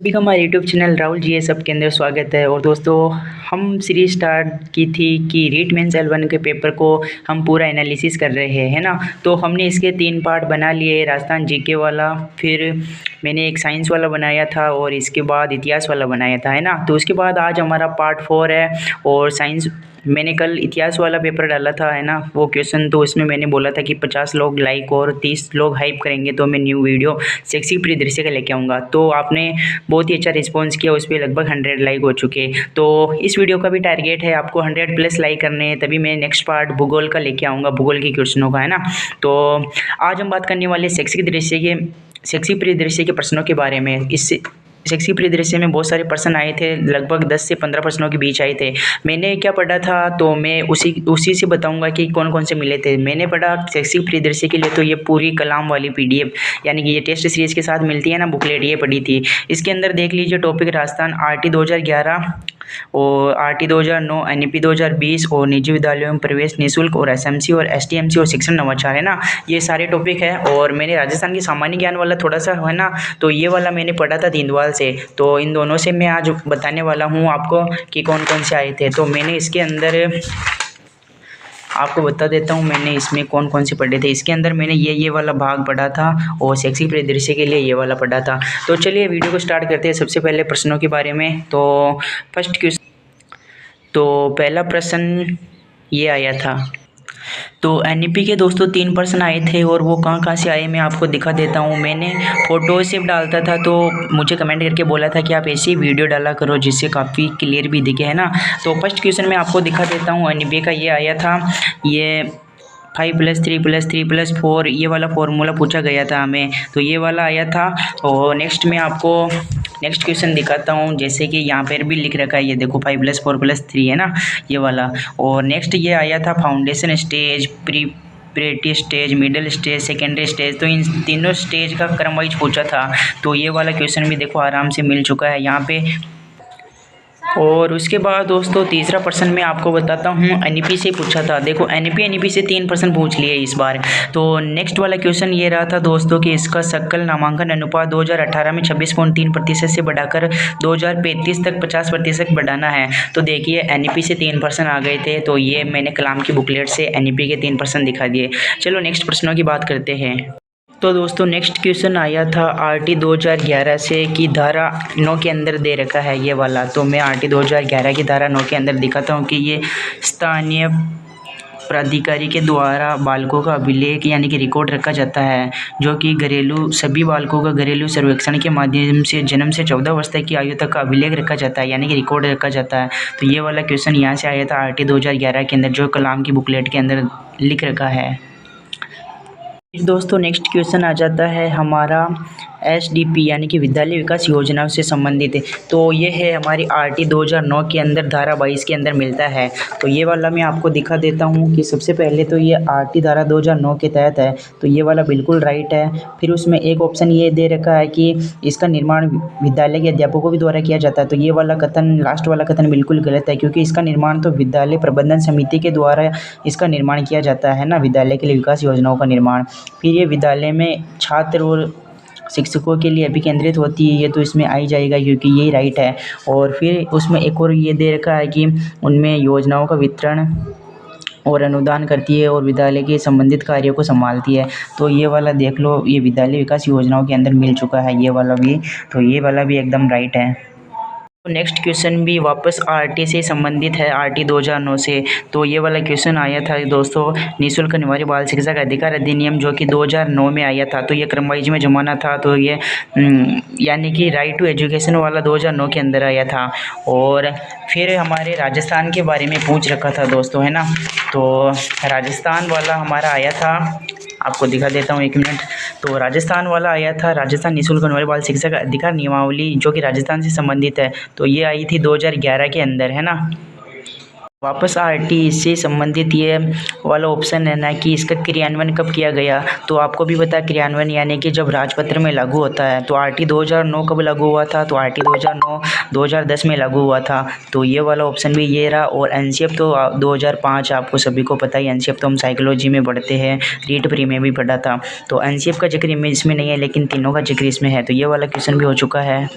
सभी का हमारे यूट्यूब चैनल राहुल जी सब के अंदर स्वागत है। और दोस्तों, हम सीरीज स्टार्ट की थी कि रीट मेंस L1 के पेपर को हम पूरा एनालिसिस कर रहे हैं, है ना। तो हमने इसके 3 पार्ट बना लिए, राजस्थान जीके वाला, फिर मैंने एक साइंस वाला बनाया था और इसके बाद इतिहास वाला बनाया था, है ना। तो उसके बाद आज हमारा पार्ट 4 है। और साइंस मैंने कल इतिहास वाला पेपर डाला था, है ना, वो क्वेश्चन। तो इसमें मैंने बोला था कि 50 लोग लाइक और 30 लोग हाइप करेंगे तो मैं न्यू वीडियो सेक्सी परिदृश्य का लेके आऊँगा। तो आपने बहुत ही अच्छा रिस्पॉन्स किया, उस पर लगभग 100 लाइक हो चुके। तो इस वीडियो का भी टारगेट है आपको 100 प्लस लाइक करने हैं, तभी मैं नेक्स्ट पार्ट भूगोल का लेके आऊँगा, भूगोल के क्वेश्चनों का, है ना। तो आज हम बात करने वाले सेक्सी परिदृश्य के प्रश्नों के बारे में। इस सेक्सी परिदृश्य में बहुत सारे प्रश्न आए थे, लगभग 10 से 15 प्रश्नों के बीच आए थे। मैंने क्या पढ़ा था तो मैं उसी से बताऊंगा कि कौन कौन से मिले थे। मैंने पढ़ा सेक्सी परिदृश्य के लिए तो ये पूरी कलाम वाली PDF, यानी कि ये टेस्ट सीरीज के साथ मिलती है ना बुकलेट, ये पढ़ी थी। इसके अंदर देख लीजिए टॉपिक राजस्थान, RT 2011 और RT 2009, NEP 2020 और निजी विद्यालयों में प्रवेश निःशुल्क और SMC और STMC और शिक्षण नवाचार, है ना। ये सारे टॉपिक है। और मैंने राजस्थान की सामान्य ज्ञान वाला थोड़ा सा, है ना, तो ये वाला मैंने पढ़ा था दीनदयाल से। तो इन दोनों से मैं आज बताने वाला हूँ आपको कि कौन कौन से आए थे। तो मैंने इसके अंदर आपको बता देता हूँ मैंने इसमें कौन कौन से पढ़े थे। इसके अंदर मैंने ये वाला भाग पढ़ा था और सेक्सी परिदृश्य के लिए ये वाला पढ़ा था। तो चलिए वीडियो को स्टार्ट करते हैं सबसे पहले प्रश्नों के बारे में। तो फर्स्ट क्वेश्चन, तो पहला प्रश्न ये आया था। तो NEP के दोस्तों 3 प्रश्न आए थे और वो कहाँ कहाँ से आए मैं आपको दिखा देता हूँ। मैंने फ़ोटो सिर्फ डालता था तो मुझे कमेंट करके बोला था कि आप ऐसी वीडियो डाला करो जिससे काफ़ी क्लियर भी दिखे, है ना। तो फर्स्ट क्वेश्चन मैं आपको दिखा देता हूँ। NEP का ये आया था, ये 5+3+3+4 ये वाला फॉर्मूला पूछा गया था हमें, तो ये वाला आया था। और नेक्स्ट मैं आपको नेक्स्ट क्वेश्चन दिखाता हूँ, जैसे कि यहाँ पर भी लिख रखा है, ये देखो 5+4+3, है ना, ये वाला। और नेक्स्ट ये आया था foundation stage, preparatory stage, middle stage, secondary stage. तो इन तीनों स्टेज का क्रम वाइज पूछा था। तो ये वाला क्वेश्चन भी देखो आराम से मिल चुका है यहाँ पे। और उसके बाद दोस्तों तीसरा प्रश्न मैं आपको बताता हूँ, NEP से पूछा था। देखो NEP से 3 प्रश्न पूछ लिए इस बार। तो नेक्स्ट वाला क्वेश्चन ये रहा था दोस्तों कि इसका सकल नामांकन अनुपात 2018 में 26.3% से बढ़ाकर 2035 तक 50% बढ़ाना है। तो देखिए NEP से 3 प्रश्न आ गए थे, तो ये मैंने कलाम की बुकलेट से NEP के 3 प्रश्न दिखा दिए। चलो नेक्स्ट प्रश्नों की बात करते हैं। तो दोस्तों नेक्स्ट क्वेश्चन आया था RT 2011 से कि धारा 9 के अंदर दे रखा है ये वाला। तो मैं RT 2011 की धारा 9 के अंदर दिखाता हूँ कि ये स्थानीय प्राधिकारी के द्वारा बालकों का अभिलेख यानी कि रिकॉर्ड रखा जाता है, जो कि सभी बालकों का घरेलू सर्वेक्षण के माध्यम से जन्म से 14 वर्ष तक की आयु तक का अभिलेख रखा जाता है, यानी कि रिकॉर्ड रखा जाता है। तो ये वाला क्वेश्चन यहाँ से आया था RT 2011 के अंदर, जो कलाम की बुकलेट के अंदर लिख रखा है। दोस्तों नेक्स्ट क्वेश्चन आ जाता है हमारा SDP यानी कि विद्यालय विकास योजनाओं से संबंधित है। तो ये है हमारी RT 2009 के अंदर धारा 22 के अंदर मिलता है। तो ये वाला मैं आपको दिखा देता हूँ कि सबसे पहले तो ये RT धारा 2009 के तहत है, तो ये वाला बिल्कुल राइट है। फिर उसमें एक ऑप्शन ये दे रखा है कि इसका निर्माण विद्यालय के अध्यापकों के द्वारा किया जाता है। तो ये वाला कथन, लास्ट वाला कथन बिल्कुल गलत है, क्योंकि इसका निर्माण तो विद्यालय प्रबंधन समिति के द्वारा इसका निर्माण किया जाता है ना, विद्यालय के लिए विकास योजनाओं का निर्माण। फिर ये विद्यालय में छात्र और शिक्षकों के लिए अभिकेंद्रित होती है, ये तो इसमें आ ही जाएगा क्योंकि यही राइट है। और फिर उसमें एक और ये दे रखा है कि उनमें योजनाओं का वितरण और अनुदान करती है और विद्यालय के संबंधित कार्यों को संभालती है। तो ये वाला देख लो, ये विद्यालय विकास योजनाओं के अंदर मिल चुका है ये वाला भी। तो ये वाला भी एकदम राइट है। नेक्स्ट क्वेश्चन भी वापस RT से संबंधित है, RT 2009 से। तो ये वाला क्वेश्चन आया था दोस्तों, निःशुल्क अनिवार्य बाल शिक्षा का अधिकार अधिनियम, जो कि 2009 में आया था। तो ये क्रम वाइज में जमाना था, तो ये यानी कि राइट टू एजुकेशन वाला 2009 के अंदर आया था। और फिर हमारे राजस्थान के बारे में पूछ रखा था दोस्तों, है ना। तो राजस्थान वाला हमारा आया था, आपको दिखा देता हूँ 1 मिनट। तो राजस्थान वाला आया था, राजस्थान निःशुल्क अनिवार्य बाल शिक्षा का अधिकार नियमावली, जो कि राजस्थान से संबंधित है। तो ये आई थी 2011 के अंदर, है ना। वापस RT से संबंधित ये वाला ऑप्शन है ना कि इसका क्रियान्वयन कब किया गया। तो आपको भी पता है क्रियान्वयन यानी कि जब राजपत्र में लागू होता है। तो RT 2009 कब लागू हुआ था, तो RT 2009 2010 में लागू हुआ था। तो ये वाला ऑप्शन भी ये रहा। और NCF तो 2005, आपको सभी को पता है NCF तो हम साइकोलॉजी में पढ़ते हैं, रीट प्री में भी पढ़ा था। तो NCF का जिक्र इसमें नहीं है, लेकिन तीनों का जिक्र इसमें है। तो ये वाला क्वेश्चन भी हो चुका है।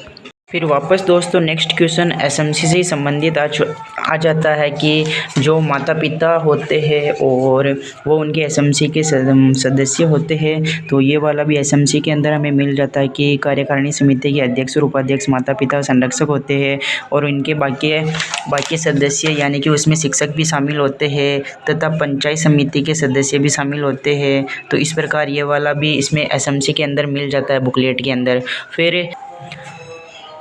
फिर वापस दोस्तों नेक्स्ट क्वेश्चन एसएमसी से संबंधित आ जाता है कि जो माता पिता होते हैं और वो उनके एसएमसी के सदस्य होते हैं, तो ये वाला भी एसएमसी के अंदर हमें मिल जाता है कि कार्यकारिणी समिति के अध्यक्ष और उपाध्यक्ष माता पिता संरक्षक होते हैं और इनके बाकी सदस्य यानी कि उसमें शिक्षक भी शामिल होते हैं तथा पंचायत समिति के सदस्य भी शामिल होते हैं। तो इस प्रकार ये वाला भी इसमें एसएमसी के अंदर मिल जाता है बुकलेट के अंदर।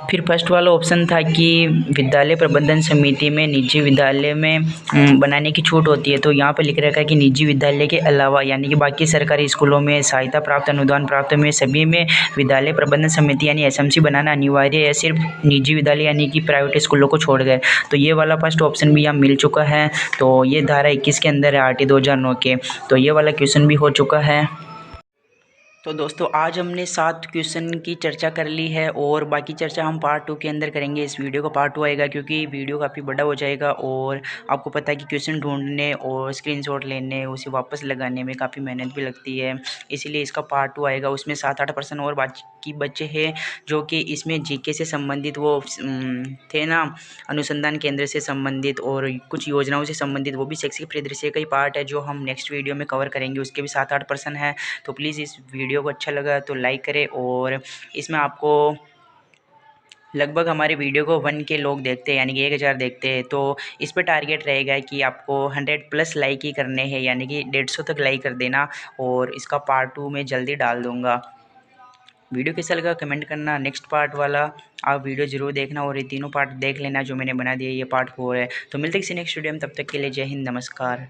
फिर फर्स्ट वाला ऑप्शन था कि विद्यालय प्रबंधन समिति में निजी विद्यालय में बनाने की छूट होती है। तो यहाँ पर लिख रखा है कि निजी विद्यालय के अलावा यानी कि बाकी सरकारी स्कूलों में सहायता प्राप्त अनुदान प्राप्त में सभी में विद्यालय प्रबंधन समिति यानी एसएमसी बनाना अनिवार्य है, सिर्फ निजी विद्यालय यानी कि प्राइवेट स्कूलों को छोड़ गए। तो ये वाला फर्स्ट ऑप्शन भी यहाँ मिल चुका है। तो ये धारा 21 के अंदर है आरटी 2009 के। तो ये वाला क्वेश्चन भी हो चुका है। तो दोस्तों आज हमने 7 क्वेश्चन की चर्चा कर ली है और बाकी चर्चा हम पार्ट 2 के अंदर करेंगे। इस वीडियो का पार्ट 2 आएगा क्योंकि वीडियो काफ़ी बड़ा हो जाएगा और आपको पता है कि क्वेश्चन ढूंढने और स्क्रीनशॉट लेने उसे वापस लगाने में काफ़ी मेहनत भी लगती है, इसीलिए इसका पार्ट 2 आएगा। उसमें 7-8% और बाकी बच्चे हैं जो कि इसमें जीके से संबंधित वो थे ना, अनुसंधान केंद्र से संबंधित और कुछ योजनाओं से संबंधित, वो भी शैक्षिक परिदृश्य का ही पार्ट है जो हम नेक्स्ट वीडियो में कवर करेंगे। उसके भी 7-8% है। तो प्लीज़ इस वीडियो को अच्छा लगा तो लाइक करें और इसमें आपको लगभग हमारे वीडियो को 1K लोग देखते हैं यानी कि 1000 देखते हैं। तो इस पर टारगेट रहेगा कि आपको 100+ लाइक ही करने हैं यानी कि 150 तक लाइक कर देना और इसका पार्ट 2 में जल्दी डाल दूँगा। वीडियो कैसा लगा कमेंट करना। नेक्स्ट पार्ट वाला आप वीडियो ज़रूर देखना और ये तीनों पार्ट देख लेना जो मैंने बना दिया। ये पार्ट 4 है। तो मिलते हैं किसी नेक्स्ट वीडियो में, तब तक के लिए जय हिंद, नमस्कार।